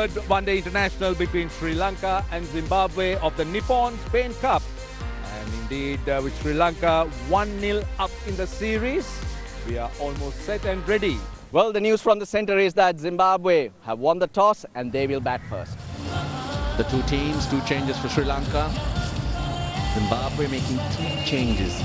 third one-day international between Sri Lanka and Zimbabwe of the Nippon Spain Cup. And indeed, with Sri Lanka 1-0 up in the series, we are almost set and ready. Well, the news from the centre is that Zimbabwe have won the toss and they will bat first. The two teams, two changes for Sri Lanka. Zimbabwe making 3 changes.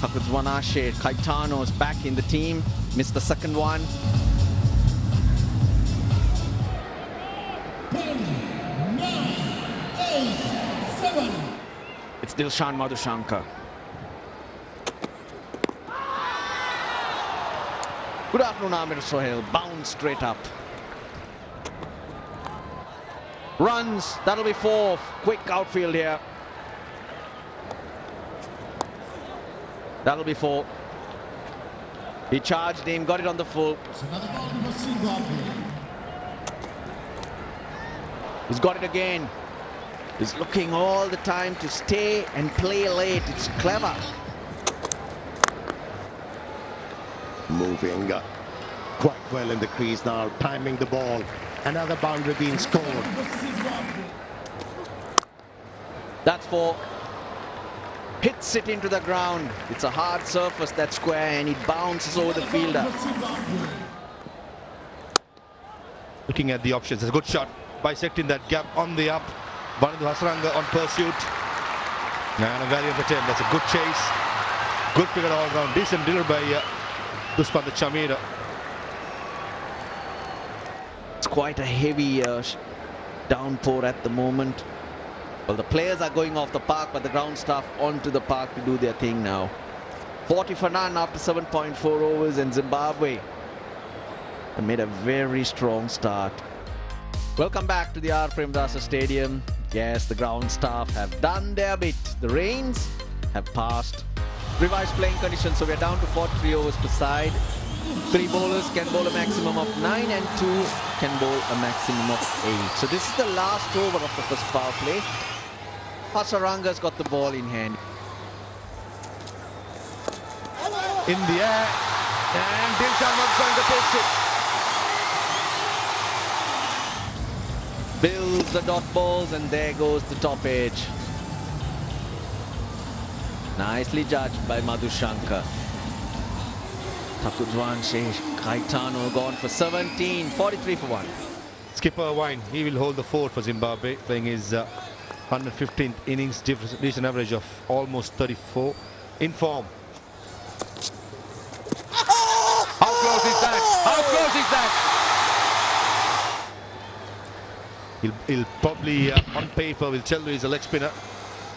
Hakudzwanashe Kaitano is back in the team, missed the second one. 10, 9, 8, 7. It's Dilshan Madhushankar. Good afternoon, Amir Sohail. Bounce straight up. Runs, that'll be 4. Quick outfield here. That'll be 4. He charged him, got it on the full. It's another ball for Zimbabwe. He's got it again. He's looking all the time to stay and play late. It's clever. Moving quite well in the crease now, timing the ball. Another boundary being scored. That's 4. Hits it into the ground. It's a hard surface, that square, and it bounces over the fielder. Looking at the options, it's a good shot, bisecting that gap on the up. Banadu Hasaranga on pursuit. And a valiant attempt. That's a good chase. Good figure all round. Decent dinner by Duspanda Chamira. It's quite a heavy downpour at the moment. Well, the players are going off the park, but the ground staff onto the park to do their thing now. 40 for none after 7.4 overs, and Zimbabwe have made a very strong start. Welcome back to the R. Premdasa Stadium. Yes, the ground staff have done their bit. The rains have passed. Revised playing conditions, so we're down to 43 overs per side. 3 bowlers can bowl a maximum of 9 and 2 can bowl a maximum of 8. So this is the last over of the first power play. Hasaranga's got the ball in hand. In the air, and Dilshan Madhushankar takes it. Builds the dot balls, and there goes the top edge. Nicely judged by Madhushankar. Hakudzwanashe Kaitano gone for 17, 43 for 1. Skipper Wine, he will hold the fort for Zimbabwe, playing his 115th innings, decent average of almost 34 in form. How close is that? How close is that? He'll probably, on paper, will tell you he's a leg spinner.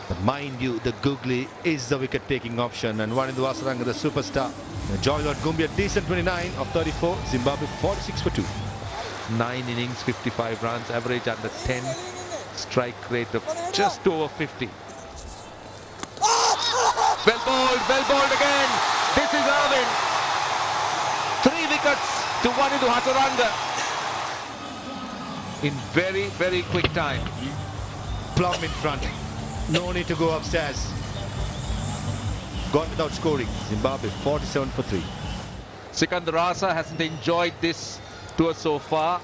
But mind you, the googly is the wicket-taking option, and Banadu Hasaranga, the superstar. Joy Lord Gumbi, a decent 29 of 34. Zimbabwe 46 for 2. 9 innings, 55 runs, average under 10. Strike rate of just over 50. Well bowled again. This is Irvin. 3 wickets to Banadu Hasaranga in very, very quick time. Plum in front. No need to go upstairs. Gone without scoring. Zimbabwe 47 for 3. Sikandar Rasa hasn't enjoyed this tour so far.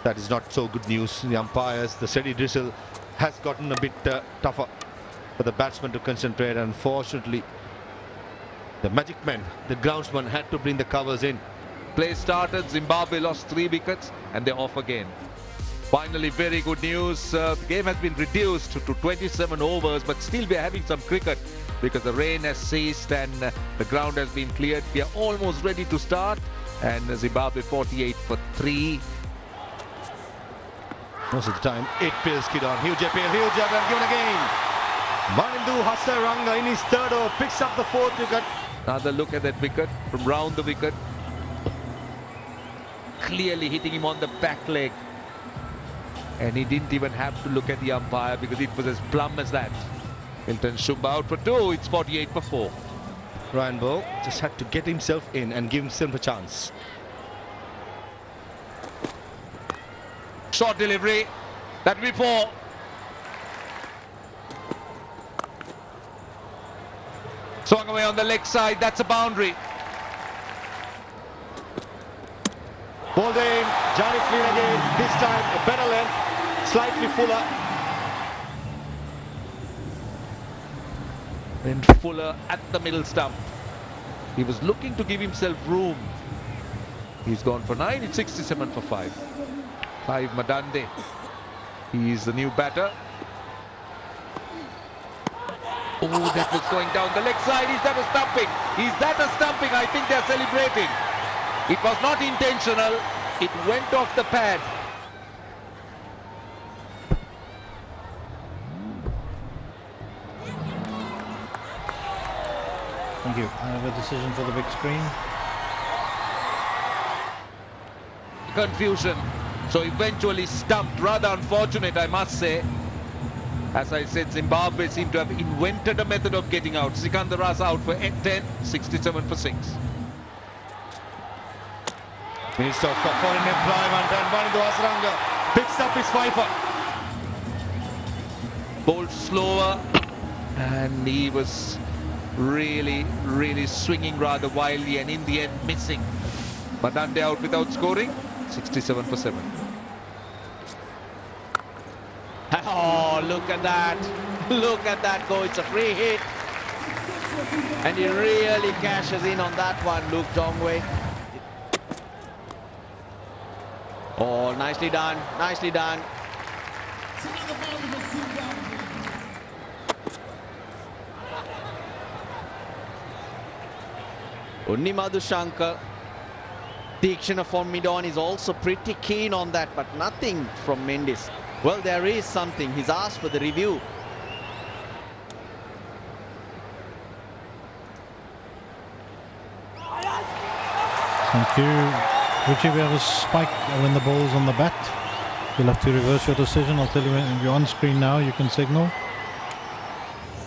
That is not so good news. The umpires, the steady drizzle has gotten a bit tougher for the batsman to concentrate. Unfortunately, the magic man, the groundsman, had to bring the covers in. Play started, Zimbabwe lost 3 wickets and they're off again. Finally, very good news. The game has been reduced to 27 overs, but still we are having some cricket because the rain has ceased and the ground has been cleared. We are almost ready to start, and Zimbabwe 48 for 3. Most of the time, it feels kid on. Huge appeal, huge up and given again. Banadu Hasaranga in his 3rd over picks up the 4th wicket. Another look at that wicket from round the wicket. Clearly hitting him on the back leg. And he didn't even have to look at the umpire because it was as plumb as that. Milton Shumba out for 2. It's 48 for 4. Ryan Bowe just had to get himself in and give himself a chance. Short delivery. That will be 4. Swung away on the leg side, that's a boundary. Bowled in, Johnny clean again, this time a better length, slightly fuller. Went fuller at the middle stump. He was looking to give himself room. He's gone for 9, it's 67 for 5. 5 Madande. He's the new batter. Oh, that was going down the leg side. Is that a stumping? Is that a stumping? I think they're celebrating. It was not intentional. It went off the pad. Thank you. I have a decision for the big screen. Confusion. So eventually stumped. Rather unfortunate, I must say. As I said, Zimbabwe seem to have invented a method of getting out. Sikandaras out for 10, 67 for 6. Minister of Foreign Employment and one into Hasaranga picks up his fifer. Bowled slower, and he was really swinging rather wildly, and in the end missing. Madande out without scoring, 67 for 7. Oh, look at that. Look at that go. It's a free hit. And he really cashes in on that one, Luke Jongwe. Oh, nicely done. Nicely done. Unni Madhushankar. Tikshana from mid-on is also pretty keen on that, but nothing from Mendis. Well, there is something. He's asked for the review. Thank you. Richie, we have a spike when the ball's on the bat. You'll have to reverse your decision. I'll tell you when you're on screen now, you can signal.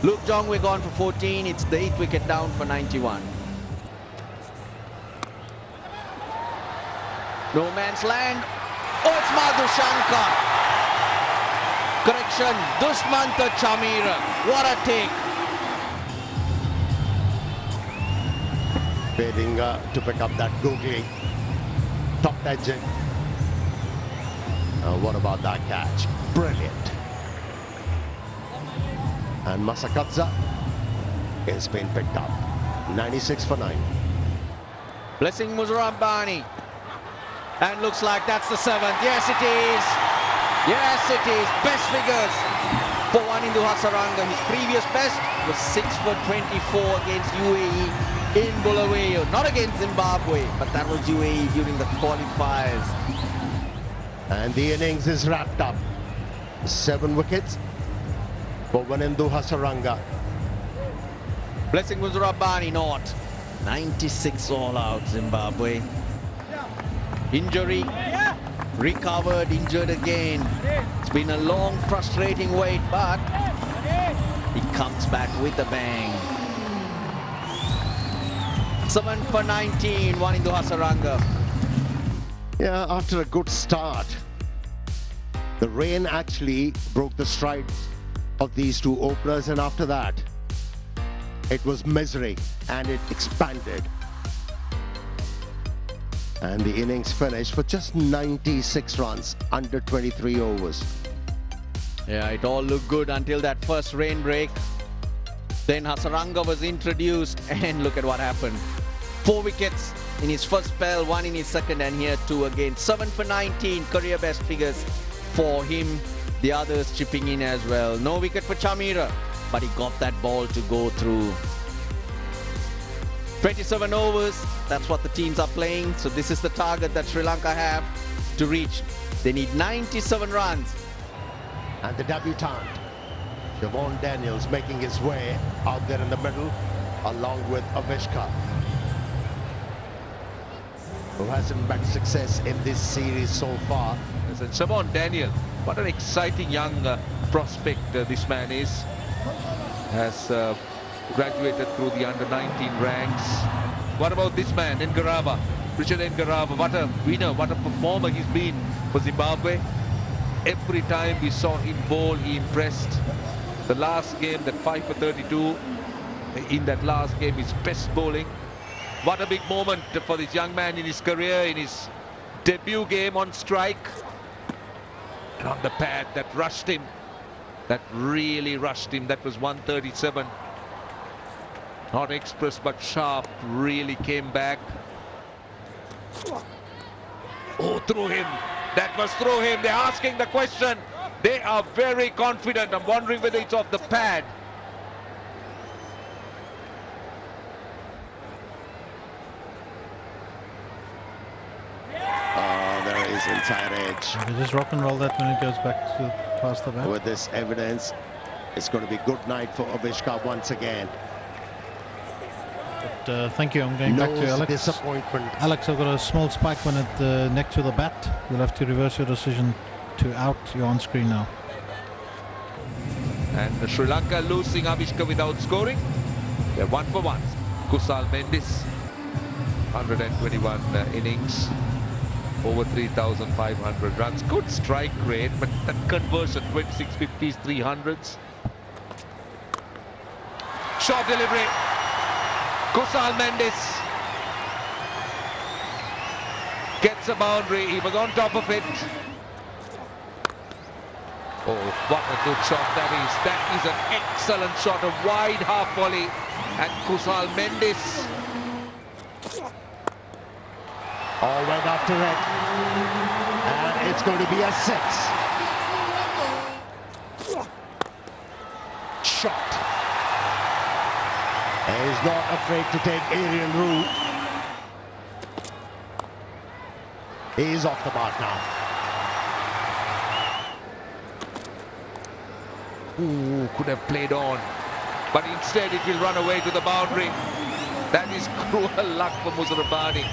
Luke Jongwe gone for 14. It's the 8th wicket down for 91. No man's land. Oh, it's Madhushankar. Correction, Dushmanta Chamira. What a take. Failing to pick up that googly. Top edging. What about that catch? Brilliant. And Masakadza is being picked up. 96 for 9. Blessing Muzarabani. And looks like that's the 7th. Yes, it is. Yes, it is. Best figures for one Hindu Hasaranga. His previous best was 6 for 24 against UAE in Bulawayo. Not against Zimbabwe, but that was UAE during the qualifiers. And the innings is wrapped up. 7 wickets for Hindu Hasaranga. Blessing Muzarabani not. 96 all out Zimbabwe. Injury. Recovered, injured again. It's been a long, frustrating wait, but he comes back with a bang. 7 for 19, one into Hasaranga. Yeah, after a good start, the rain actually broke the stride of these two openers, and after that, it was misery and it expanded. And the innings finished for just 96 runs, under 23 overs. Yeah, it all looked good until that first rain break. Then Hasaranga was introduced, and look at what happened. 4 wickets in his first spell, 1 in his second, and here 2 again. 7 for 19, career best figures for him. The others chipping in as well. No wicket for Chamira, but he got that ball to go through. 27 overs, that's what the teams are playing. So this is the target that Sri Lanka have to reach. They need 97 runs. And the debutant, Siobhan Daniels, making his way out there in the middle, along with Avishka, who hasn't met success in this series so far. And Siobhan Daniel, what an exciting young prospect this man is. Has graduated through the under-19 ranks. What about this man, Ngarava? Richard Ngarava, what a winner, what a performer he's been for Zimbabwe. Every time we saw him bowl, he impressed. The last game, that 5 for 32, in that last game, his best bowling. What a big moment for this young man in his career, in his debut game on strike. And on the pad, that rushed him. That really rushed him. That was 137. Not express but sharp. Really came back. Oh, through him. That was through him. They're asking the question. They are very confident. I'm wondering whether it's off the pad. There is inside edge. They just rock and roll that when it goes back to past the bat. With this evidence, it's going to be good night for Avishka once again. But thank you. I'm going back to Alex. Disappointment. Alex, I've got a small spike when at next to the bat. You'll have to reverse your decision to out. You're on screen now. And Sri Lanka losing Avishka without scoring. They're 1 for 1. Kushal Mendis, 121 innings, over 3,500 runs. Good strike rate, but that conversion, 26 50s, 300s. Short delivery. Kushal Mendis gets a boundary. He was on top of it. Oh, what a good shot that is. That is an excellent shot, a wide half volley. And Kushal Mendis. All went after it. And it's going to be a 6. Shot. He's not afraid to take aerial route. He's off the mark now. Ooh, could have played on, but instead it will run away to the boundary. That is cruel luck for Muzarabani.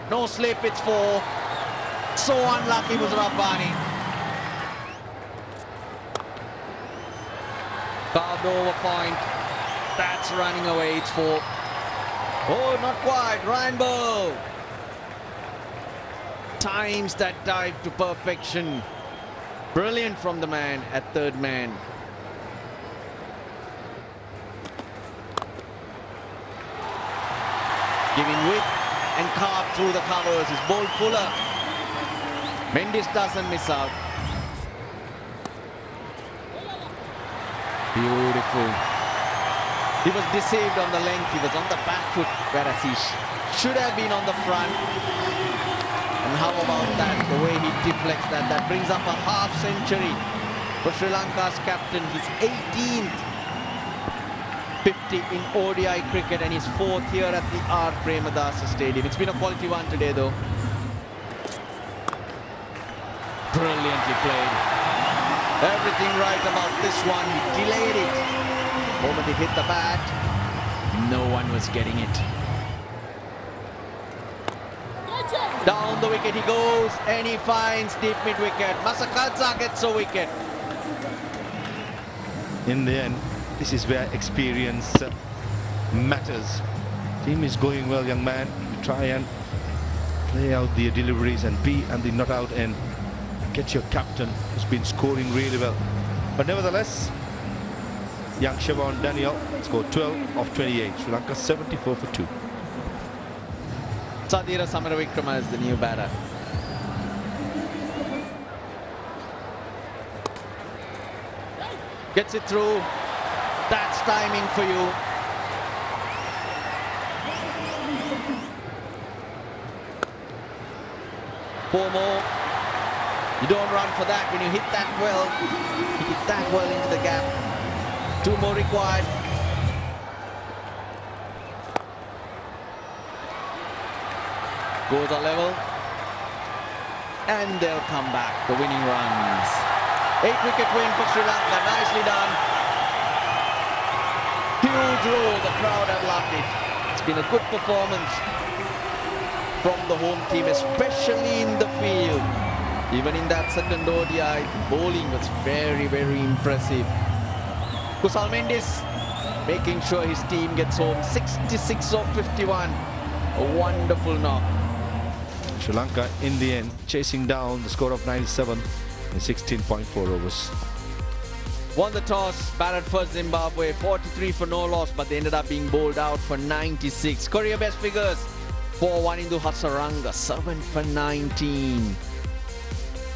No slip, it's 4. So unlucky, Muzarabani. Carved over point. That's running away, it's 4. Oh, not quite. Rainbow. Times that dive to perfection. Brilliant from the man at third man. Giving width and carve through the covers is bowled fuller. Mendis doesn't miss out. Beautiful. He was deceived on the length. He was on the back foot, whereas he should have been on the front. And how about that, the way he deflects that? That brings up a half century for Sri Lanka's captain. His 18th 50 in ODI cricket and his 4th here at the R. Premadasa Stadium. It's been a quality one today though. Brilliantly played. Everything right about this one. He delayed it. The moment he hit the bat, no one was getting it. Down the wicket he goes and he finds deep mid-wicket. Masakadza gets a wicket. In the end, this is where experience matters. Team is going well, young man. You try and play out the deliveries and be and the not out end. Get your captain who's been scoring really well. But nevertheless, young Siobhan Daniel scored 12 of 28. Sri Lanka 74 for 2. Sadira Samaravikrama is the new batter. Gets it through. That's timing for you. Four more. You don't run for that when you hit that well. You hit that well into the gap. 2 more required. Goes on level. And they'll come back. The winning runs. 8-wicket win for Sri Lanka. Nicely done. Huge roll. The crowd have loved it. It's been a good performance from the home team, especially in the field. Even in that second ODI, bowling was very, very impressive. Kushal Mendis making sure his team gets home. 66 of 51. A wonderful knock. Sri Lanka in the end chasing down the score of 97 in 16.4 overs. won the toss, batted first Zimbabwe, 43 for no loss, but they ended up being bowled out for 96. Career best figures for Wanindu Hasaranga, 7 for 19.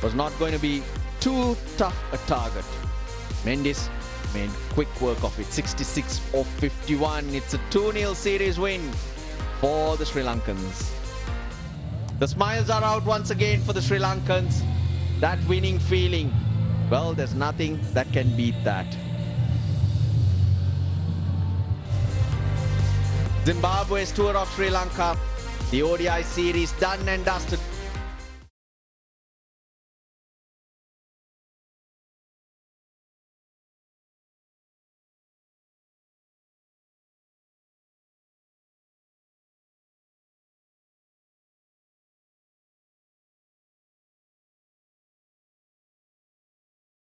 Was not going to be too tough a target. Mendis made quick work of it, 66 of 51. It's a 2-0 series win for the Sri Lankans. The smiles are out once again for the Sri Lankans. That winning feeling, well, there's nothing that can beat that. Zimbabwe's tour of Sri Lanka, the ODI series done and dusted.